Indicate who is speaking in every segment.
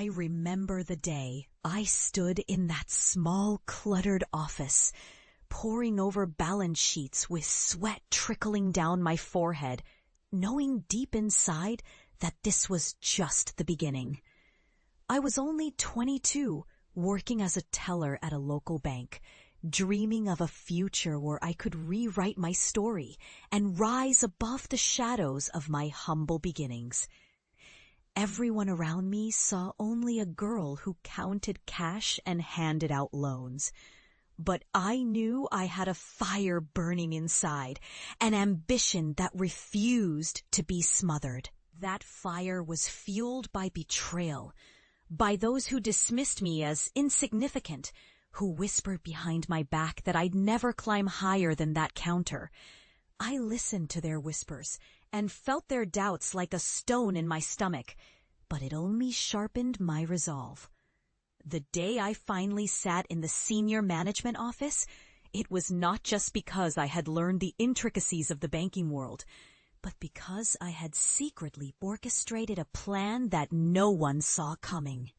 Speaker 1: I remember the day I stood in that small, cluttered office, poring over balance sheets with sweat trickling down my forehead, knowing deep inside that this was just the beginning. I was only 22, working as a teller at a local bank, dreaming of a future where I could rewrite my story and rise above the shadows of my humble beginnings. Everyone around me saw only a girl who counted cash and handed out loans. But I knew I had a fire burning inside, an ambition that refused to be smothered. That fire was fueled by betrayal, by those who dismissed me as insignificant, who whispered behind my back that I'd never climb higher than that counter. I listened to their whispers and felt their doubts like a stone in my stomach, but it only sharpened my resolve. The day I finally sat in the senior management office, it was not just because I had learned the intricacies of the banking world, but because I had secretly orchestrated a plan that no one saw coming.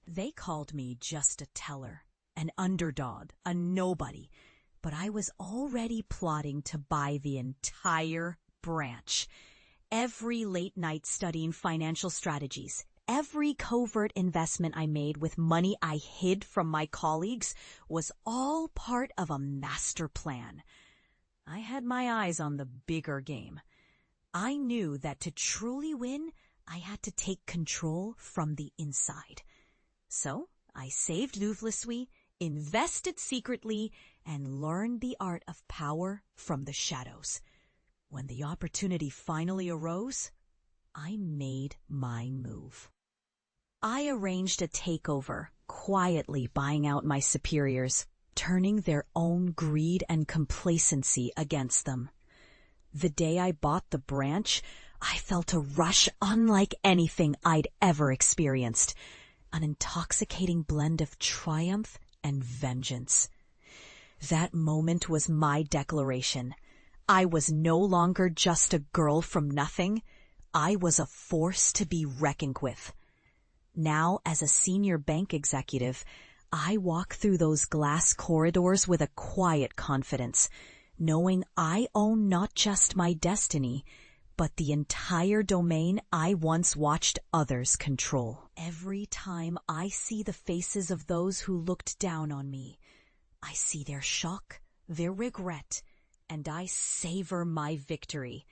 Speaker 1: They called me just a teller, an underdog, a nobody, but I was already plotting to buy the entire branch. Every late night studying financial strategies, every covert investment I made with money I hid from my colleagues was all part of a master plan. I had my eyes on the bigger game. I knew that to truly win, I had to take control from the inside. So I saved ruthlessly, invested secretly, and learned the art of power from the shadows. When the opportunity finally arose, I made my move. I arranged a takeover, quietly buying out my superiors, turning their own greed and complacency against them. The day I bought the branch, I felt a rush unlike anything I'd ever experienced, an intoxicating blend of triumph and vengeance. That moment was my declaration. I was no longer just a girl from nothing. I was a force to be reckoned with. Now, as a senior bank executive, I walk through those glass corridors with a quiet confidence, knowing I own not just my destiny, but the entire domain I once watched others control. Every time I see the faces of those who looked down on me, I see their shock, their regret, and I savor my victory.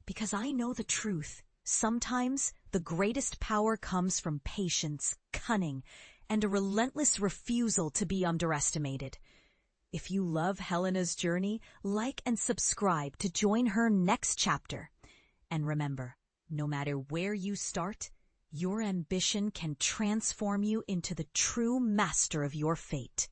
Speaker 1: Because I know the truth. Sometimes the greatest power comes from patience, cunning, and a relentless refusal to be underestimated. If you love Helena's journey, like and subscribe to join her next chapter. And remember, no matter where you start, your ambition can transform you into the true master of your fate.